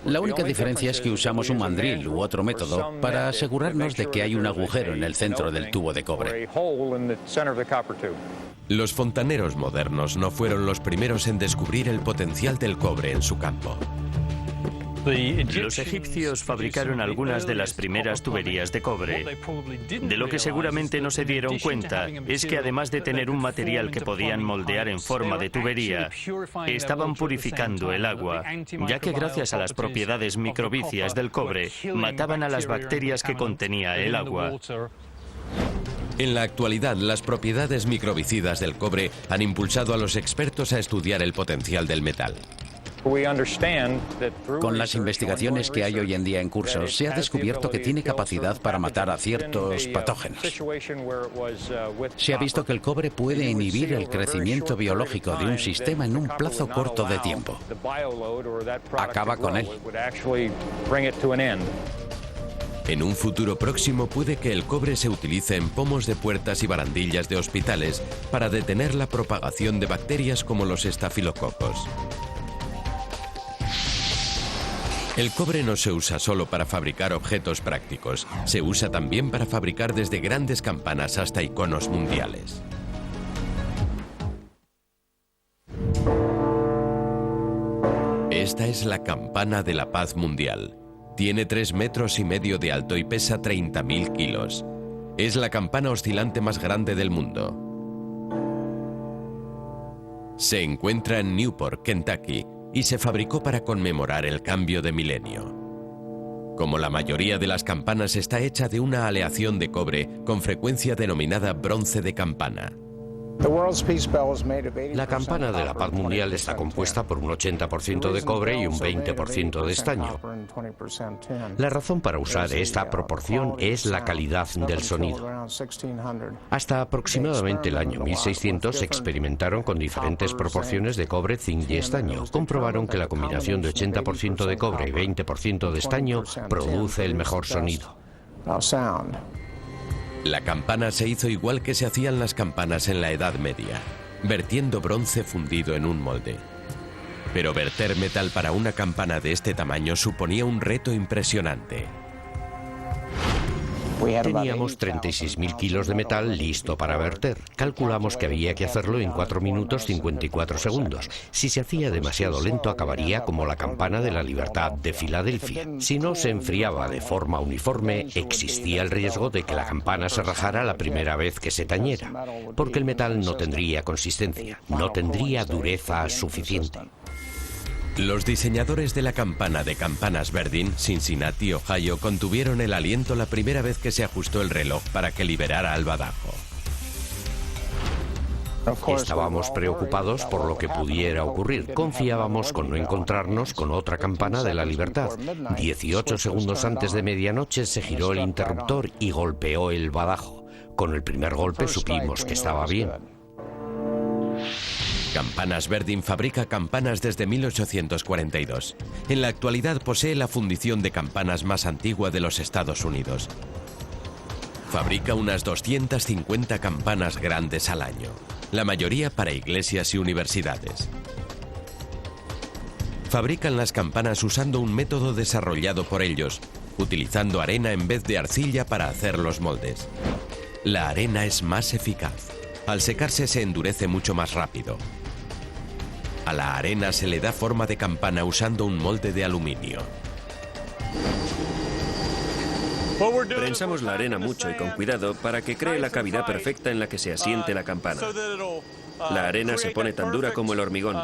La única diferencia es que usamos un mandril u otro método para asegurarnos de que hay un agujero en el centro del tubo de cobre. Los fontaneros modernos no fueron los primeros en descubrir el potencial del cobre en su campo. Los egipcios fabricaron algunas de las primeras tuberías de cobre. De lo que seguramente no se dieron cuenta es que además de tener un material que podían moldear en forma de tubería, estaban purificando el agua, ya que gracias a las propiedades microbicias del cobre, mataban a las bacterias que contenía el agua. En la actualidad, las propiedades microbicidas del cobre han impulsado a los expertos a estudiar el potencial del metal. Con las investigaciones que hay hoy en día en curso, se ha descubierto que tiene capacidad para matar a ciertos patógenos. Se ha visto que el cobre puede inhibir el crecimiento biológico de un sistema en un plazo corto de tiempo. Acaba con él. En un futuro próximo puede que el cobre se utilice en pomos de puertas y barandillas de hospitales para detener la propagación de bacterias como los estafilococos. El cobre no se usa solo para fabricar objetos prácticos, se usa también para fabricar desde grandes campanas hasta iconos mundiales. Esta es la campana de la paz mundial. Tiene 3,5 metros de alto y pesa 30.000 kilos. Es la campana oscilante más grande del mundo. Se encuentra en Newport, Kentucky, y se fabricó para conmemorar el cambio de milenio. Como la mayoría de las campanas, está hecha de una aleación de cobre, con frecuencia denominada bronce de campana. La campana de la paz mundial está compuesta por un 80% de cobre y un 20% de estaño. La razón para usar esta proporción es la calidad del sonido. Hasta aproximadamente el año 1600 experimentaron con diferentes proporciones de cobre, zinc y estaño. Comprobaron que la combinación de 80% de cobre y 20% de estaño produce el mejor sonido. La campana se hizo igual que se hacían las campanas en la Edad Media, vertiendo bronce fundido en un molde. Pero verter metal para una campana de este tamaño suponía un reto impresionante. Teníamos 36.000 kilos de metal listo para verter. Calculamos que había que hacerlo en 4 minutos 54 segundos. Si se hacía demasiado lento, acabaría como la campana de la Libertad de Filadelfia. Si no se enfriaba de forma uniforme, existía el riesgo de que la campana se rajara la primera vez que se tañera, porque el metal no tendría consistencia, no tendría dureza suficiente. Los diseñadores de la campana de campanas Verdin, Cincinnati, Ohio, contuvieron el aliento la primera vez que se ajustó el reloj para que liberara al badajo. Estábamos preocupados por lo que pudiera ocurrir. Confiábamos con no encontrarnos con otra campana de la Libertad. 18 segundos antes de medianoche se giró el interruptor y golpeó el badajo. Con el primer golpe supimos que estaba bien. Campanas Verdin fabrica campanas desde 1842. En la actualidad posee la fundición de campanas más antigua de los Estados Unidos. Fabrica unas 250 campanas grandes al año, la mayoría para iglesias y universidades. Fabrican las campanas usando un método desarrollado por ellos, utilizando arena en vez de arcilla para hacer los moldes. La arena es más eficaz. Al secarse se endurece mucho más rápido. A la arena se le da forma de campana usando un molde de aluminio. Prensamos la arena mucho y con cuidado para que cree la cavidad perfecta en la que se asiente la campana. La arena se pone tan dura como el hormigón.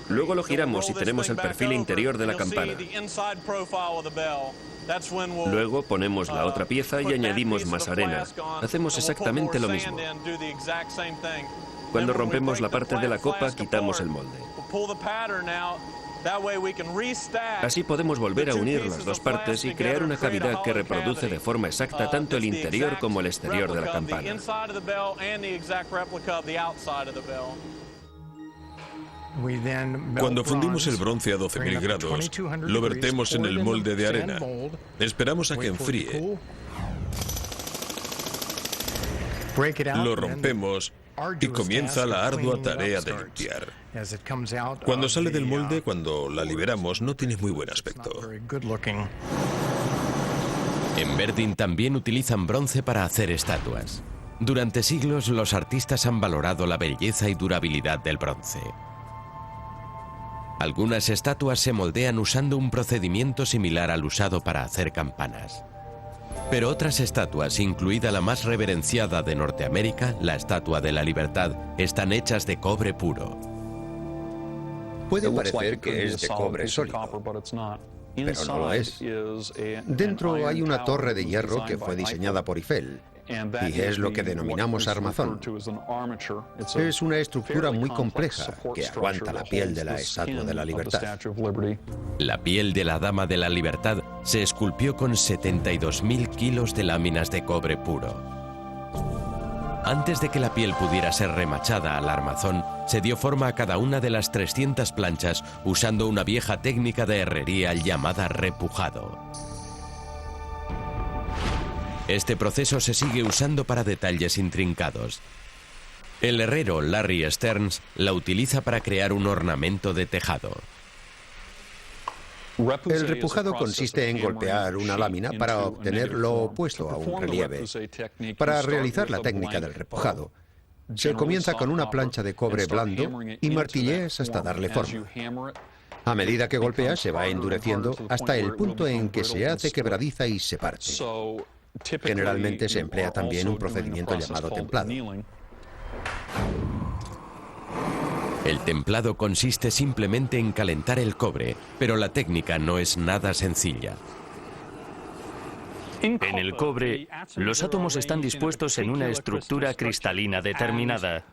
Luego lo giramos y tenemos el perfil interior de la campana. Luego ponemos la otra pieza y añadimos más arena. Hacemos exactamente lo mismo. Cuando rompemos la parte de la copa, quitamos el molde. Así podemos volver a unir las dos partes y crear una cavidad que reproduce de forma exacta tanto el interior como el exterior de la campana. Cuando fundimos el bronce a 12.000 grados, lo vertemos en el molde de arena. Esperamos a que enfríe. Lo rompemos y comienza la ardua tarea de limpiar. Cuando sale del molde, cuando la liberamos, no tiene muy buen aspecto. En Verdin también utilizan bronce para hacer estatuas. Durante siglos los artistas han valorado la belleza y durabilidad del bronce. Algunas estatuas se moldean usando un procedimiento similar al usado para hacer campanas. Pero otras estatuas, incluida la más reverenciada de Norteamérica, la Estatua de la Libertad, están hechas de cobre puro. Puede parecer que es de cobre sólido, pero no lo es. Dentro hay una torre de hierro que fue diseñada por Eiffel, y es lo que denominamos armazón. Es una estructura muy compleja que aguanta la piel de la Estatua de la Libertad. La piel de la Dama de la Libertad se esculpió con 72.000 kilos de láminas de cobre puro. Antes de que la piel pudiera ser remachada al armazón, se dio forma a cada una de las 300 planchas usando una vieja técnica de herrería llamada repujado. Este proceso se sigue usando para detalles intrincados. El herrero Larry Stearns la utiliza para crear un ornamento de tejado. El repujado consiste en golpear una lámina para obtener lo opuesto a un relieve. Para realizar la técnica del repujado, se comienza con una plancha de cobre blando y martilleas hasta darle forma. A medida que golpeas, se va endureciendo hasta el punto en que se hace quebradiza y se parte. Generalmente se emplea también un procedimiento llamado templado. El templado consiste simplemente en calentar el cobre, pero la técnica no es nada sencilla. En el cobre, los átomos están dispuestos en una estructura cristalina determinada.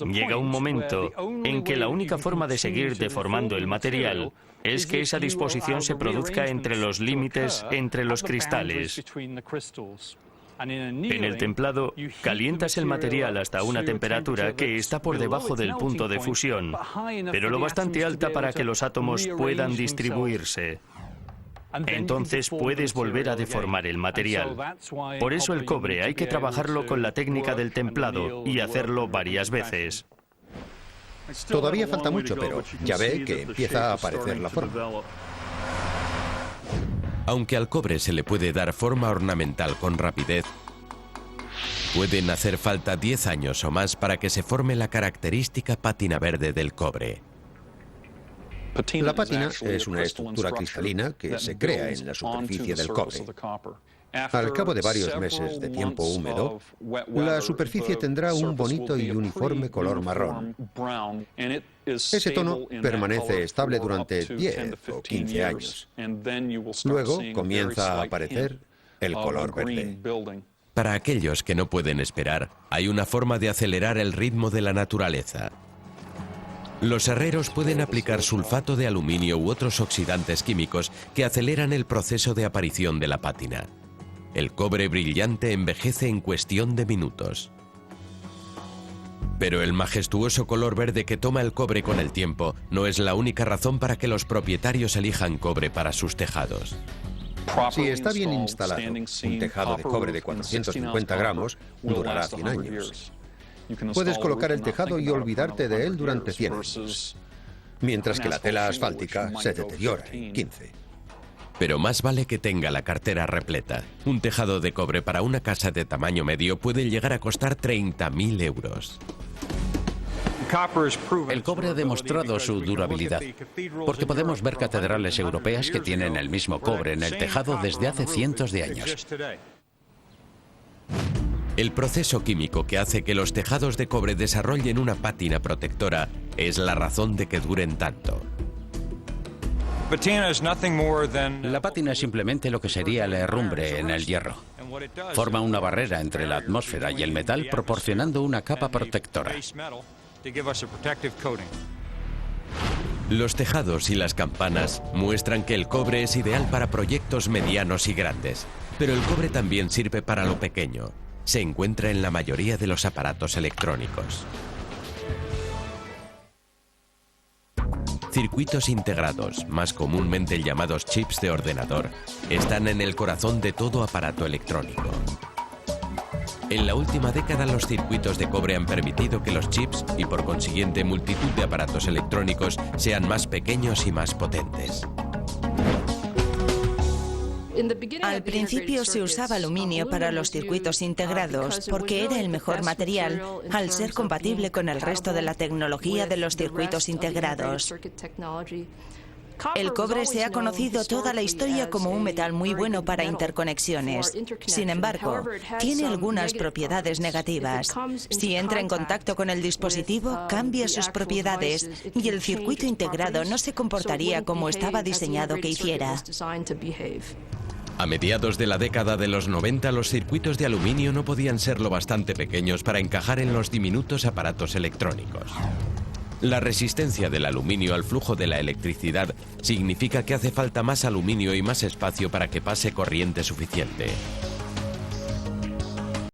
Llega un momento en que la única forma de seguir deformando el material es que esa disposición se produzca entre los límites entre los cristales. En el templado, calientas el material hasta una temperatura que está por debajo del punto de fusión, pero lo bastante alta para que los átomos puedan distribuirse. Entonces puedes volver a deformar el material. Por eso el cobre hay que trabajarlo con la técnica del templado y hacerlo varias veces. Todavía falta mucho, pero ya ve que empieza a aparecer la forma. Aunque al cobre se le puede dar forma ornamental con rapidez, pueden hacer falta 10 años o más para que se forme la característica pátina verde del cobre. La pátina es una estructura cristalina que se crea en la superficie del cobre. Al cabo de varios meses de tiempo húmedo, la superficie tendrá un bonito y uniforme color marrón. Ese tono permanece estable durante 10 o 15 años. Luego comienza a aparecer el color verde. Para aquellos que no pueden esperar, hay una forma de acelerar el ritmo de la naturaleza. Los herreros pueden aplicar sulfato de aluminio u otros oxidantes químicos que aceleran el proceso de aparición de la pátina. El cobre brillante envejece en cuestión de minutos. Pero el majestuoso color verde que toma el cobre con el tiempo no es la única razón para que los propietarios elijan cobre para sus tejados. Si está bien instalado, un tejado de cobre de 450 gramos durará 100 años. Puedes colocar el tejado y olvidarte de él durante 100 años, mientras que la tela asfáltica se deteriora en 15. Pero más vale que tenga la cartera repleta. Un tejado de cobre para una casa de tamaño medio puede llegar a costar 30.000 euros. El cobre ha demostrado su durabilidad, porque podemos ver catedrales europeas que tienen el mismo cobre en el tejado desde hace cientos de años. El proceso químico que hace que los tejados de cobre desarrollen una pátina protectora es la razón de que duren tanto. La pátina es simplemente lo que sería la herrumbre en el hierro. Forma una barrera entre la atmósfera y el metal, proporcionando una capa protectora. Los tejados y las campanas muestran que el cobre es ideal para proyectos medianos y grandes, pero el cobre también sirve para lo pequeño. Se encuentra en la mayoría de los aparatos electrónicos. Circuitos integrados, más comúnmente llamados chips de ordenador, están en el corazón de todo aparato electrónico. En la última década los circuitos de cobre han permitido que los chips y por consiguiente multitud de aparatos electrónicos sean más pequeños y más potentes. Al principio se usaba aluminio para los circuitos integrados porque era el mejor material al ser compatible con el resto de la tecnología de los circuitos integrados. El cobre se ha conocido toda la historia como un metal muy bueno para interconexiones. Sin embargo, tiene algunas propiedades negativas. Si entra en contacto con el dispositivo, cambia sus propiedades y el circuito integrado no se comportaría como estaba diseñado que hiciera. A mediados de la década de los 90, los circuitos de aluminio no podían ser lo bastante pequeños para encajar en los diminutos aparatos electrónicos. La resistencia del aluminio al flujo de la electricidad significa que hace falta más aluminio y más espacio para que pase corriente suficiente.